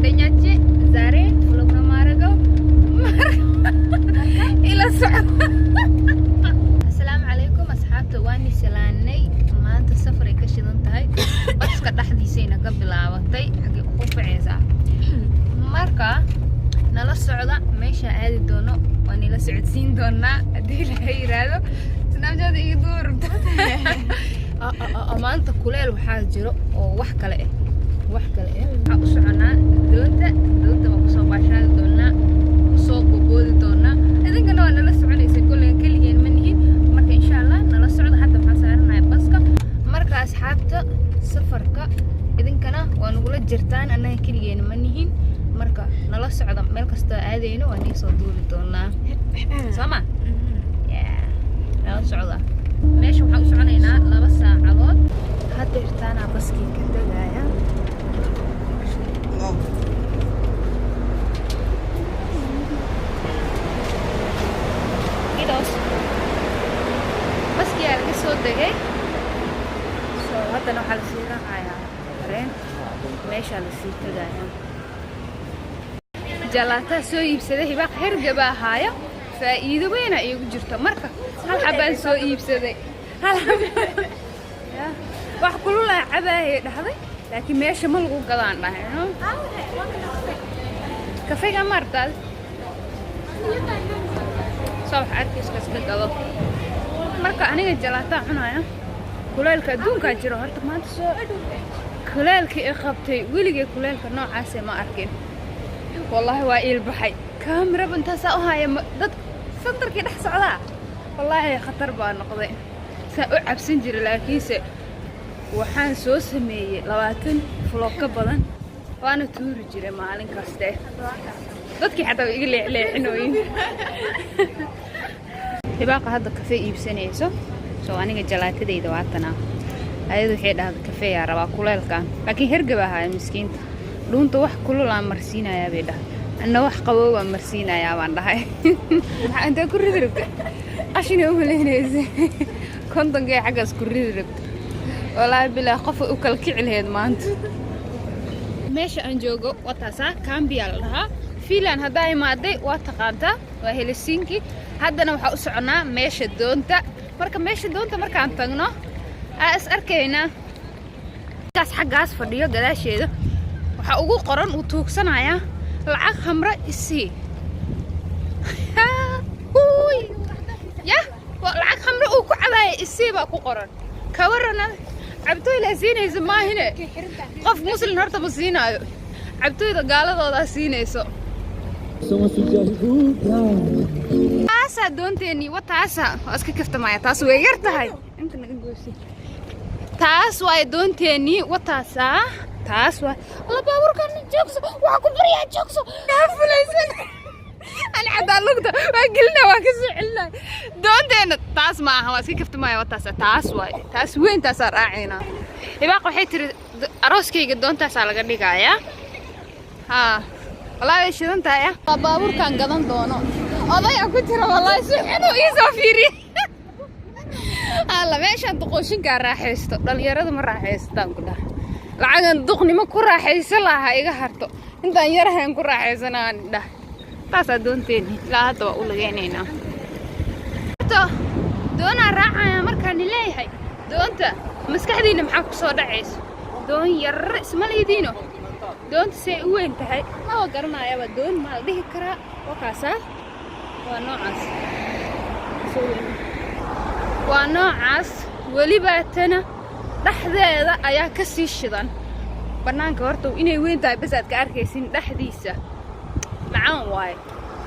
ጓደኛችን ዛሬ ፍሎግ ነው ማረገው السلام عليكم أصحابتي واني سلاني ما أنت سفري كشدن تهاي بس كدحديسينا قبل عوضتي حقي خوف عيسى marka nala socda meesha aadi doono waan ila socodsiin doonaa hadii la yiraahdo snapchat iyo duurta maanta kuleel waxaa jiro oo wax kale waxaa u soconaa doonta ma kusoo baashaan doonaa soo boodi doonaa idinkana waa nala soconaysa kuleel keligeen ma nihin marka insha Allah nala socda hadda waxaan saaranahay baska marka asxaabta safarka idinkana waa nagula jirtaan anaga keligeen ma nihin marka nala socda meel kasta aadayno waan ii soo duuli doonaa sama nala socda meesha waxaan u soconaynaa 2 saacadood hadda irtaana baskii ka dagaya baskii ayaa laga soo degay haddana waxaa la sii raacayaa tareen meesha la sii tagayaa جلاتا سو يبسده باق هرجبا هايا فايده وين ايغو جرتو marka hal xabaan soo iibsaday hal ya wax kulul la cabaayay dhaxday laakiin meesha ma lagu gadaan dhahay kafeega martad soo arkis ka gado marka aniga jalaata cunaya kuleelka adduunka jiro horta maanta soo kuleelka ay qabtay wiliga kuleelka noocaas ma arkin والله وايل بحي كاميرا بنت ساوها دد سنتركي دح سocda والله خطر baa noqday saa u cabsan jiray laakiinse waxaan soo sameeyay 20 vlog ka badan waana tuuri jiray maalin kaste dadkii xataa iga leexinooyin ibaaqa hadda kafee iibsanayso soo aniga jalaatadeyda waatana ayadu waxay dhahday kafee yaa rabaa kuleelkan laakiin hergaba ahaa miskiinta dunta wax kulul aan marsiinaya bay dhahay anna wax qabow aan marsiinaya baan dhahay waxa inta ku ridirabta qashina u maleynaysa kontonka xagaas ku ridirabta walahi bilaa qof u kala kicilheed maanta meesha aan joogo wataasa Cambia laha fiilan hadaa imaaday waa taqaanta waa Helsinki haddana waxa u soconaa meesha doonta markaan tagno aas arkayna kaas xagaas fadhiyo gadaasheeda waxa ugu qoran uu tuugsanaya lacag khamra isii ya lacag khamra uu ku cabaay isii baa ku qoran ka warana cabtooyla siinaysa maahine qof muslim horta ma siinaayo cabtooyda gaaladooda siinayso taasa doonteeni wataasa iska kaftamaya taas way yar tahay inta naga goosi taas way doonteeni wataasa taas waa la baaburkan joogso waxa ku bariyaa joogso fulaysan ana xadaa lugta waa gelina waa ka soo celinay doonteena taas ma aha waa iska kaftamaya taas waay taas weyn taas raacayna ibaaq waxay tiri arooskayga doontaas laga dhigayaa walaal shidan tahay baaburkan gadan doono odaya ku jira walaal si inuu ii soo fiiriyo alla meeshan duqooshinka raaxaysto dhalinyarada ma raaxaystaan ku dhahay lacagan duqnimo ku raaxaysan lahaa iga harto intaan yarahan ku raaxaysanaan dhah taas doonteeni ilaa hadda waa u lageenaynaa doona raacaya markaan leeyahay doonta maskaxdiina maxaa ku soo dhacayso doon yar isma leediino doonta say u weyn tahay ma garanaayaba doon ma la dhihi karaa wakaasa waa noocaas waliba tana dhaxdeeda ayaa ka sii shidan banaanka horta inay weyn tahay bas aad ka arkaysin dhaxdiisa macaan waay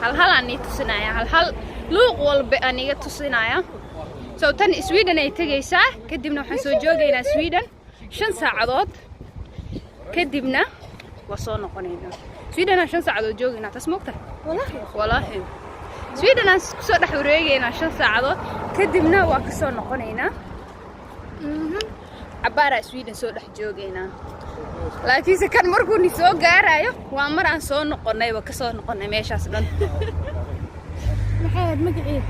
hal aan tusinaya hal luuq walba aniga tusinaya soo tan Sweden ay tagaysaa kadibna waxaan soo joogaynaa Sweden 5 saacadood kadibna waa soo noqonaynaa Sweden 5 saacadood joogaynaa taas moogta wallahi Sweden aan soo dhex wareegaynaa 5 saacadood kadibna waa ka soo noqonaynaa عبارة سويدن سو دح جوجينا لكن سكان مركو ني سو غارايو waa mar aan soo noqonay waa ka soo noqonay meeshaas dhan maxaad magaciid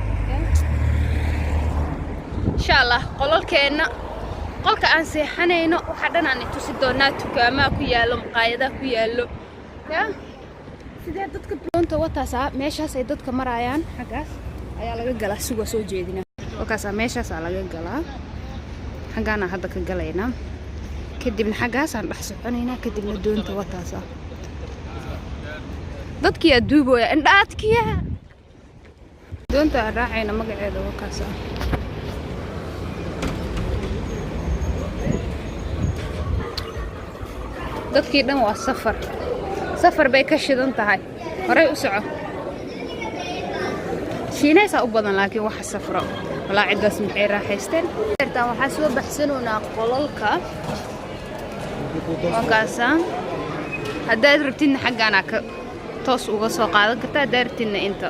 insha Allah qololkeena qolka aan seexanayno waxa dhan aan tusi doonaa tukaama ku yaalo maqaayada ku yaalo يا سيدي دتك doonta wataasa meeshaas ay dadka marayaan xagaas ayaa laga galaa suuqa soo jeedina wakaas meeshaas laga galaa xagaana hadda ka galayna kadibna xagaas aan dhex soconaynaa kadibna doonta wataasa dadkii aduubooya indhaadkiya doonta raacayna magaceeda wakaas dadkii dhan waa safar bay ka shidan tahay horay u soco shiinaysa u badan laakiin waxa safro walaa cidaas maxay raaxaysteen intaan waxa soo baxsanoonaa qolalka wakaasa haddaad rabtidna xaggaana ka toos uga soo qaadan kartaa haddaad rabtidna inta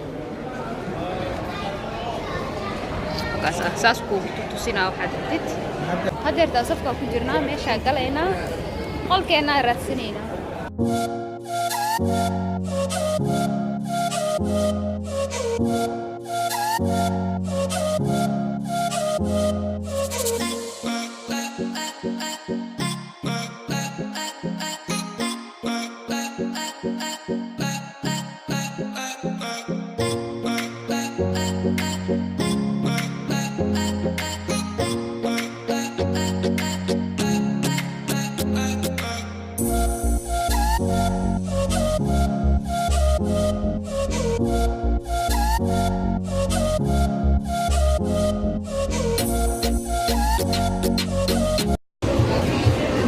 wakaasa saas kuugu tusinaa waxaad rabtid haddeertaa safkaa ku jirnaa meeshaa galaynaa qolkeennaa raadsanaynaa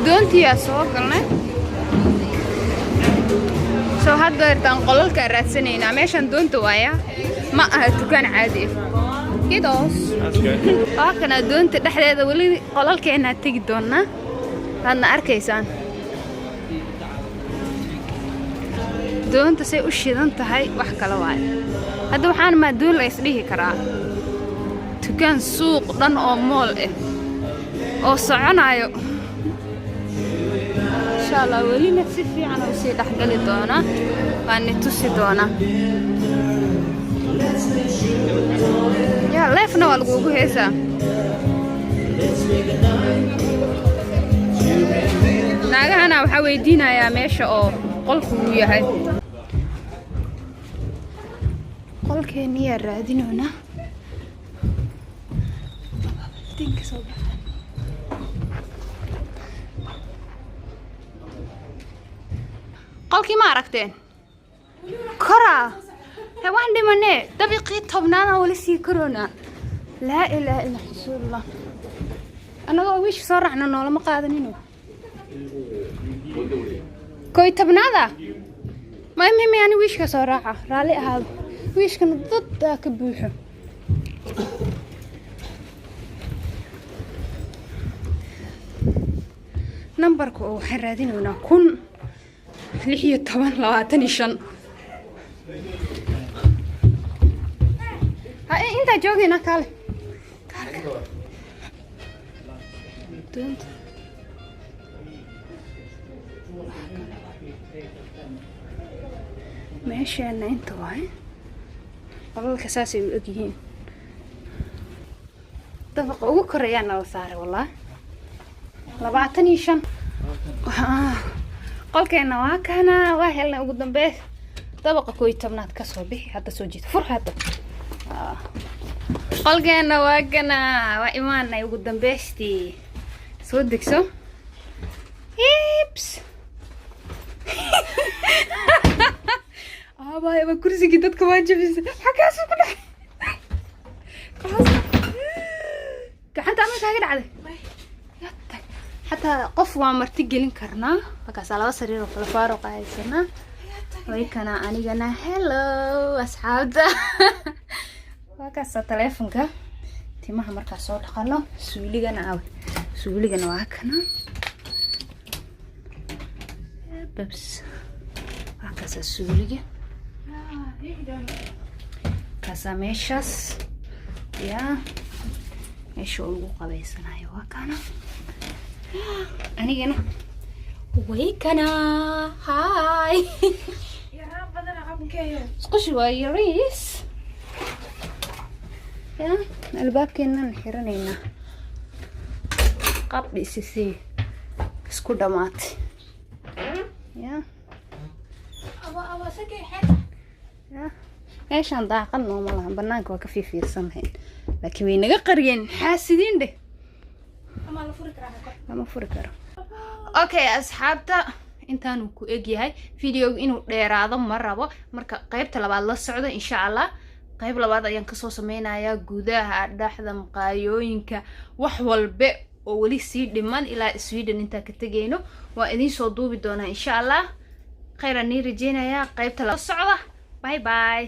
doontii soo galnay soo hadda irtaan qolalka raadsanaynaa meeshan doonta waaya ma aha dukaan caadi kidos kana doonta dhexdeeda wali qolalkeena tagi doona hadna arkaysaan doonta say u shidan tahay wax kala waay hadda waxaan ma doon la isdhihi karaa dukaan suuq dhan oo mool oo soconayo inshallah walina si fiican oo si dhaxgali doona waan tusi doona ya leefna waa lagu heesaa naagahana waxa weydiinayaa meesha oo qolku uu yahay qolkeeniya raadinoona qolkii ma aragteen koraa waan dhimanee dabiiqii tobnaana wali sii karoona laa ilaaha illa rasuulullah anagoo wiish soo raacno noolama qaadanino koy tobnaada ma muhiim yani wiishka soo raaca raalli ahaado wiishkana dad ka buuxo nambarka oo waxaan raadinaynaa 1625 انت جوجينا كاله ماشي انا انت واي والله الاساسي واجيين طبق ugu koreeyana la saaray wallahi 25 qolkeena waa kana waa helna ugu dambeey طبق كوي تبنات كسو بixi hadda soo jeed fur hadda qolkeena waa kana waa imaanay ugu dambeystii soo degso ips aba kursiga dadka waa jabis xakaas ku dhax gacanta ama kaaga dhacday حتى قف ومرتي gelin karnaa markaas laba sariir oo kala faaruq ahaysana way kana anigana hello asxaabta markaas telefoonka timaha markaas soo dhaqano suuligana waa kana babs markaas suuliga kasameeshas ya meesha ugu qabaysanayo waa kana anigana ويكنا هاي يا رب انا عمكيو اسقش شويه ريس يا الباب كنا نحرنينا قبل سي اسكو دمات يا أبا سكي حتى meeshaan daaqad nooma lahan banaanka waa ka fiirfiirsanayn laakiin way naga qariyeen xaasidiin dheh أما لفرك راح lama furi karo okay asxaabta intaanu ku eg yahay video inuu dheeraado ma rabo marka qaybta labaad la socdo insha Allah qayb labaad ayaan ka soo sameynayaa gudaha dhaxda maqaayooyinka wax walba oo wali sii dhiman ilaa Sweden inta ka tagayno waa idin soo duubi doonaa insha Allah khayran ni rajeynaya qaybta la socda bye bye